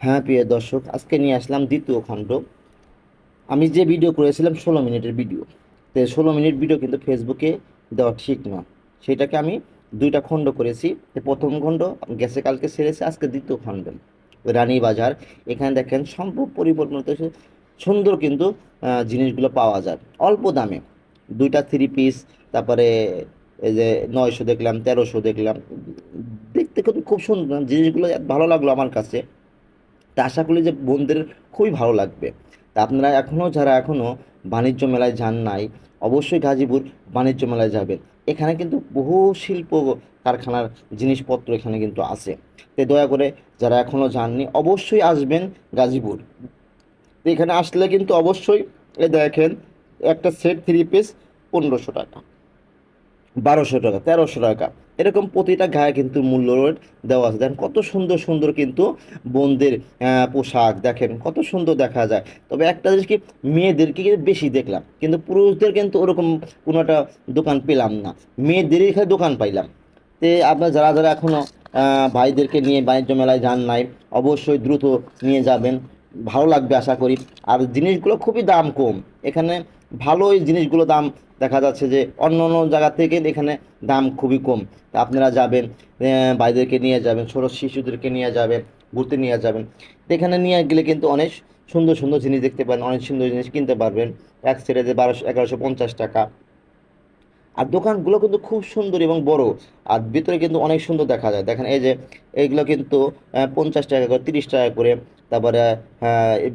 হ্যাঁ, প্রিয় দর্শক, আজকে নিয়ে আসলাম দ্বিতীয় খণ্ড। আমি যে ভিডিও করেছিলাম 16 মিনিটের ভিডিও, তো 16 মিনিট ভিডিও কিন্তু ফেসবুকে দেওয়া ঠিক না। সেটাকে আমি দুইটা খণ্ড করেছি। তো প্রথম খণ্ড গেছে, কালকে ছেড়েছে, আজকে দ্বিতীয় খণ্ড। রানীবাজার, এখানে দেখেন সম্ভব পরিকল্পনা সুন্দর কিন্তু জিনিসগুলো পাওয়া যায় অল্প দামে। দুইটা থ্রি পিস, তারপরে এই যে 900 দেখলাম, 1300 দেখলাম। দেখতে কিন্তু খুব সুন্দর জিনিসগুলো, ভালো লাগলো আমার কাছে। তা আশা করি যে বোনদের খুবই ভালো লাগবে। তা আপনারা যারা এখনও বাণিজ্য মেলায় যান নাই, অবশ্যই গাজীপুর বাণিজ্য মেলায় যাবেন। এখানে কিন্তু বহু শিল্প কারখানার জিনিসপত্র এখানে কিন্তু আছে। তো দয়া করে যারা এখনও যাননি অবশ্যই আসবেন গাজীপুর। তো এখানে আসলে কিন্তু অবশ্যই দেখেন, একটা সেট থ্রি পিস 1500 টাকা, 1200 টাকা, 1300 টাকা, এরকম প্রতিটা গায়ে কিন্তু মূল্য রেট দেওয়া আছে। দেখেন কত সুন্দর সুন্দর কিন্তু বোনদের পোশাক দেখেন কত সুন্দর দেখা যায়। তবে একটা জিনিস কি, মেয়েদেরকে কিন্তু বেশি দেখলাম, কিন্তু পুরুষদের কিন্তু ওরকম কোনো একটা দোকান পেলাম না। মেয়েদেরই এখানে দোকান পাইলাম। তে আপনার যারা যারা এখনও ভাইদেরকে নিয়ে বাণিজ্য মেলায় যান নাই, অবশ্যই দ্রুত নিয়ে যাবেন, ভালো লাগবে আশা করি। আর জিনিসগুলো খুবই দাম কম এখানে, ভালোই জিনিসগুলো দাম দেখা যাচ্ছে যে অন্য অন্য জায়গা থেকে এখানে দাম খুবই কম। তা আপনারা যাবেন, ভাইদেরকে নিয়ে যাবেন, ছোটো শিশুদেরকে নিয়ে যাবেন, ঘুরতে নিয়ে যাবেন। তো এখানে নিয়ে গেলে কিন্তু অনেক সুন্দর সুন্দর জিনিস দেখতে পারেন, অনেক সুন্দর জিনিস কিনতে পারবেন। এক সেটে 1150 টাকা। আর দোকানগুলো কিন্তু খুব সুন্দর এবং বড়। আর ভিতরে কিন্তু অনেক সুন্দর দেখা যায়। দেখেন এই যে এইগুলো কিন্তু 50 টাকা করে, 30 টাকা করে। তারপরে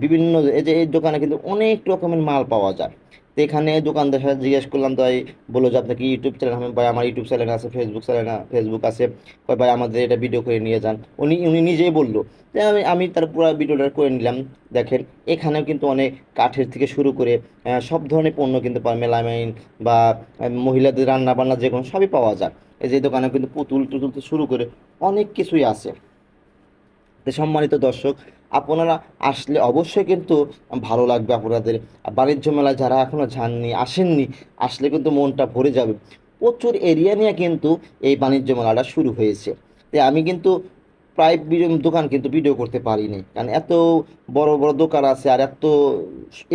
বিভিন্ন এই যে এই দোকানে কিন্তু অনেক রকমের মাল পাওয়া যায়। তো এখানে দোকানদার সাথে জিজ্ঞেস করলাম, তাই বললো যে আপনার কি ইউটিউব চ্যানেল? আমি ভাই আমার ইউটিউব চ্যানেল আছে, ফেসবুক আছে। কয় ভাই আমাদের এটা ভিডিও করে নিয়ে যান। উনি উনি নিজেই বললো। তাই আমি তার পুরো ভিডিওটা করে নিলাম। দেখেন এখানেও কিন্তু অনেক কাঠের থেকে শুরু করে সব ধরনের পণ্য কিন্তু মেলামাইন বা মহিলাদের রান্না বান্না যে কোনো সবই পাওয়া যায়। এই যে দোকানে কিন্তু পুতুল টুতুল থেকে শুরু করে অনেক কিছুই আছে। তো সম্মানিত দর্শক, আপনারা আসলে অবশ্যই কিন্তু ভালো লাগবে আপনাদের। আর বাণিজ্য মেলায় যারা এখনো যাননি, আসেননি, আসলে কিন্তু মনটা ভরে যাবে। প্রচুর এরিয়া নিয়ে কিন্তু এই বাণিজ্য মেলাটা শুরু হয়েছে। তাই আমি কিন্তু প্রায় দোকান কিন্তু ভিডিও করতে পারিনি, কারণ এত বড় বড় দোকান আছে আর এত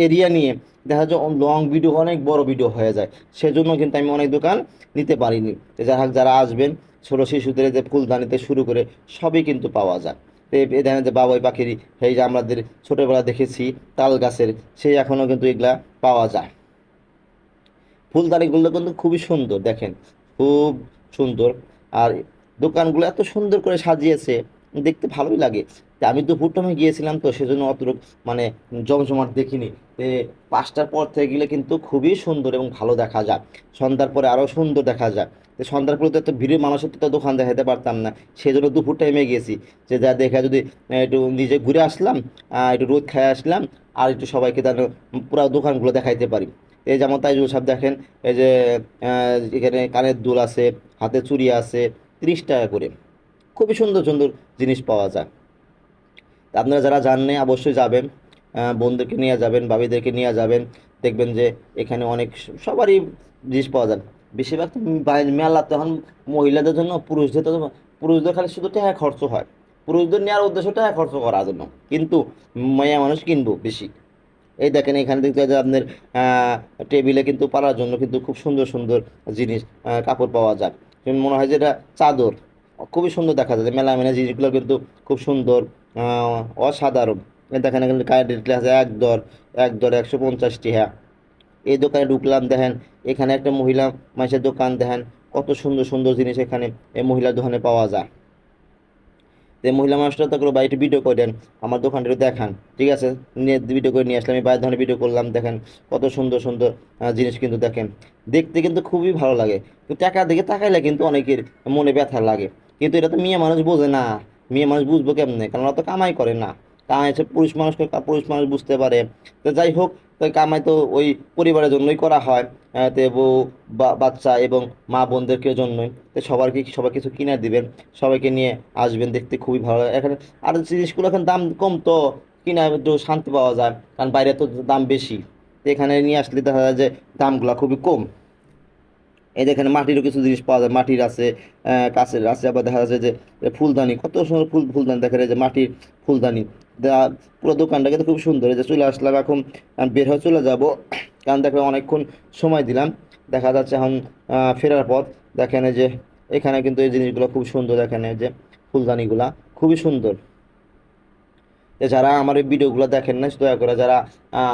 এরিয়া নিয়ে দেখা যায় লং ভিডিও, অনেক বড় ভিডিও হয়ে যায়। সেজন্য কিন্তু আমি অনেক দোকান নিতে পারিনি। তো যারা আসবেন, ছোটো শিশুদের যে ফুলদানিতে শুরু করে সবই কিন্তু পাওয়া যায়। তো এই দেখেন যে বাবুই পাখির, এই যে আমাদের ছোটোবেলা দেখেছি তাল গাছের, সেই এখনও কিন্তু এগুলা পাওয়া যায়। ফুলদানিগুলো কিন্তু খুবই সুন্দর দেখেন, খুব সুন্দর। আর দোকানগুলো এত সুন্দর করে সাজিয়েছে, দেখতে ভালোই লাগে। তা আমি দুপুর টাইমে গিয়েছিলাম, তো সেজন্য অতটুকু মানে জমজমাট দেখিনি। তে 5টার পর থেকে গেলে কিন্তু খুবই সুন্দর এবং ভালো দেখা যায়। সন্ধ্যার পরে আরও সুন্দর দেখা যায়। তো সন্ধ্যার পরে তো এত ভিড়ে মানুষের তো দোকান দেখাতে পারতাম না, সেজন্য দুপুর টাইমে গেছি। যে যা দেখা যদি একটু নিজে ঘুরে আসলাম, একটু রোদ খেয়ে আসলাম, আর একটু সবাইকে যেন পুরো দোকানগুলো দেখাইতে পারি। এই যেমন তাইজুল সাহেব দেখেন, এই যে এখানে কানের দুল আছে, হাতে চুড়ি আছে, 30 টাকা করে। খুবই সুন্দর সুন্দর জিনিস পাওয়া যায়। তা আপনারা যারা জানেন অবশ্যই যাবেন, বোনদেরকে নিয়ে যাবেন, ভাবিদেরকে নিয়ে যাবেন। দেখবেন যে এখানে অনেক সবারই জিনিস পাওয়া যায়। বেশিরভাগ তো মেলা তখন মহিলাদের জন্য, পুরুষদের তো পুরুষদের খালি শুধু টাকা খরচ হয়। পুরুষদের নেওয়ার উদ্দেশ্য টাকা খরচ করার জন্য, কিন্তু মেয়ে মানুষ কিনবো বেশি। এই দেখেন এখানে দেখতে যে আপনার টেবিলে কিন্তু পারার জন্য কিন্তু খুব সুন্দর সুন্দর জিনিস, কাপড় পাওয়া যায়। যেমন মনে হয় যে এটা চাদর, খুবই সুন্দর দেখা যায়। মেলা মেলা জিনিসগুলো কিন্তু খুব সুন্দর, অসাধারণ। এই দেখেন এখানে কার্ড আছে এক দর 150 টাকা। এই দোকানে ঢুকলাম, দেখেন এখানে একটা মহিলা মানুষের দোকান, দেখেন কত সুন্দর সুন্দর জিনিস এখানে এই মহিলার দোকানে পাওয়া যায়। তো এই মহিলা মানুষটা তো করে বাড়িতে ভিডিও করেন, আমার দোকানটা একটু দেখান। ঠিক আছে, নিয়ে ভিডিও করে নিয়ে আসলাম, আমি বাইরের ধরনের ভিডিও করলাম। দেখেন কত সুন্দর সুন্দর জিনিস কিন্তু দেখেন, দেখতে কিন্তু খুবই ভালো লাগে। কিন্তু টাকার দিকে তাকাইলে কিন্তু অনেকের মনে ব্যথা লাগে। কিন্তু এটা তো মেয়ে মানুষ বোঝে না। মেয়ে মানুষ বুঝবো কেমনে, কারণ ওরা তো কামাই করে না। কামাই হচ্ছে পুরুষ মানুষ বুঝতে পারে। তো যাই হোক, তো কামাই তো ওই পরিবারের জন্যই করা হয়। তো বউ বাচ্চা এবং মা বোনদেরকে জন্যই। তো সবাই কিছু কিনে দিবেন, সবাইকে নিয়ে আসবেন, দেখতে খুবই ভালো লাগে এখানে। আর জিনিসগুলো এখন দাম কম, তো কিনা একটু শান্তি পাওয়া যায়, কারণ বাইরে তো দাম বেশি। তো এখানে নিয়ে আসলে দেখা যায় যে দামগুলো খুবই কম। এই দেখেন মাটিরও কিছু জিনিস পাওয়া যায়, মাটির আছে, কাছের আছে। আবার দেখা যাচ্ছে যে ফুলদানি, কত সুন্দর ফুলদানি দেখেন, এই যে মাটির ফুলদানি, পুরো দোকানটা কিন্তু খুব সুন্দর। এই যে চলে আসলাম এখন, আমি বের হয়ে চলে যাব, কারণ দেখলাম অনেকক্ষণ সময় দিলাম। দেখা যাচ্ছে এখন ফেরার পথ। দেখেন এই যে এখানে কিন্তু এই জিনিসগুলো খুব সুন্দর, দেখেন এই যে ফুলদানিগুলা খুবই সুন্দর। তো যারা আমার এই ভিডিওগুলো দেখেন না, দয়া করে যারা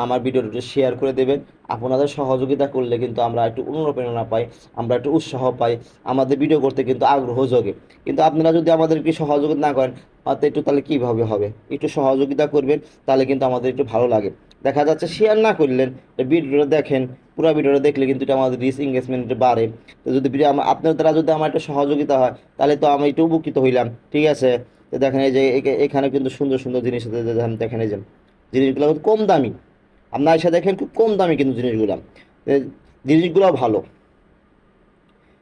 আমার ভিডিওটা শেয়ার করে দেবেন। আপনাদের সহযোগিতা করলে কিন্তু আমরা একটু অনুপ্রেরণা পাই, আমরা একটু উৎসাহ পাই, আমাদের ভিডিও করতে কিন্তু আগ্রহ যোগে। কিন্তু আপনারা যদি আমাদেরকে সহযোগিতা না করেন, তো একটু তাহলে কীভাবে হবে? একটু সহযোগিতা করবেন, তাহলে কিন্তু আমাদের একটু ভালো লাগে। দেখা যাচ্ছে শেয়ার না করলেন, ভিডিওটা দেখেন, পুরো ভিডিওটা দেখলে কিন্তু এটা আমাদের রিচ এঙ্গেজমেন্ট বাড়ে। তো যদি ভিডিও আপনার দ্বারা যদি আমার একটা সহযোগিতা হয়, তাহলে তো আমি একটু উপকৃত হইলাম, ঠিক আছে? তো দেখেন এই যে এখানে কিন্তু সুন্দর সুন্দর জিনিস আছে, দেখেন এই যে জিনিসগুলো কিন্তু কম দামি। আপনার এসে দেখেন খুব কম দামি কিন্তু জিনিসগুলো, জিনিসগুলো ভালো।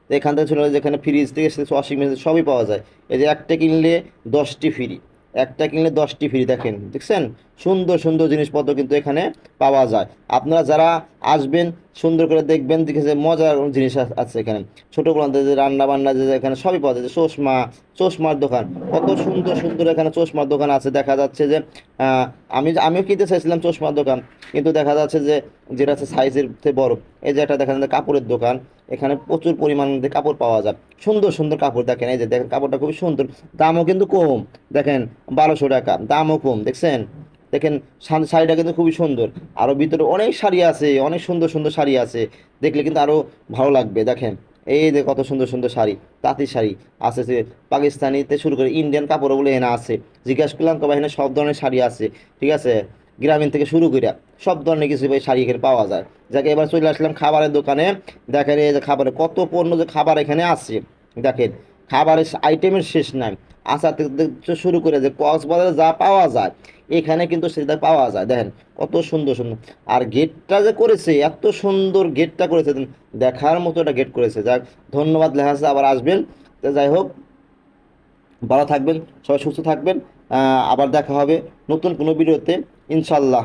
তো এখান থেকে চলে যেখানে ফ্রিজ থেকে ওয়াশিং মেশিন সবই পাওয়া যায়। এই যে একটা কিনলে 10টি ফ্রি, একটা কিনলে 10টি ফ্রি, দেখেন দেখছেন? সুন্দর সুন্দর জিনিসপত্র কিন্তু এখানে পাওয়া যায়। আপনারা যারা আসবেন সুন্দর করে দেখবেন, দেখেছে মজার জিনিস আছে এখানে। ছোটো বলতে যে রান্না বান্না যে এখানে সবই পাওয়া যায়। যে চশমার দোকান, কত সুন্দর সুন্দর এখানে চশমার দোকান আছে। দেখা যাচ্ছে যে আমিও কিনতে চাইছিলাম চশমার দোকান, কিন্তু দেখা যাচ্ছে যে যেটা আছে সাইজের থেকে বড়। এই যে একটা দেখেন কাপড়ের দোকান, এখানে প্রচুর পরিমাণে কাপড় পাওয়া যায়, সুন্দর সুন্দর কাপড়। দেখেন এই যে দেখেন কাপড়টা খুবই সুন্দর, দামও কিন্তু কম। দেখেন 1200 টাকা, দামও কম, দেখছেন? দেখেন শাড়িটা কিন্তু খুবই সুন্দর। আরও ভিতরে অনেক শাড়ি আছে, অনেক সুন্দর সুন্দর শাড়ি আছে, দেখলে কিন্তু আরও ভালো লাগবে। দেখেন এই যে কত সুন্দর সুন্দর শাড়ি, তাঁতি শাড়ি আছে, যে পাকিস্তানিতে শুরু করে ইন্ডিয়ান কাপড় বলে এনে আছে। জিজ্ঞাসা করলাম কবা এখানে সব ধরনের শাড়ি আছে, ঠিক আছে? গ্রামীণ থেকে শুরু করে সব ধরনের কিছু ভাই শাড়ি এখানে পাওয়া যায়। যাকে এবার চলে আসলাম খাবারের দোকানে। দেখেন এই যে খাবারে কত পণ্য, যে খাবার এখানে আছে, দেখেন খাবারের আইটেমের শেষ নাই। আচার থেকে শুরু করে যে কক্সবাজারে যা পাওয়া যায়, এখানে কিন্তু সেটা পাওয়া যায়। দেখেন কত সুন্দর সুন্দর। আর গেটটা যে করেছে, এত সুন্দর গেটটা করেছে, দেখার মতো একটা গেট করেছে। যাক, ধন্যবাদ লেখা আছে, আবার আসবেন। তো যাই হোক, ভালো থাকবেন, সবাই সুস্থ থাকবেন। আবার দেখা হবে নতুন কোনো ভিডিওতে, ইনশাল্লাহ।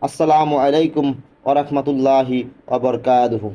আসসালামু আলাইকুম ওয়া রাহমাতুল্লাহি ওয়া বারাকাতুহু।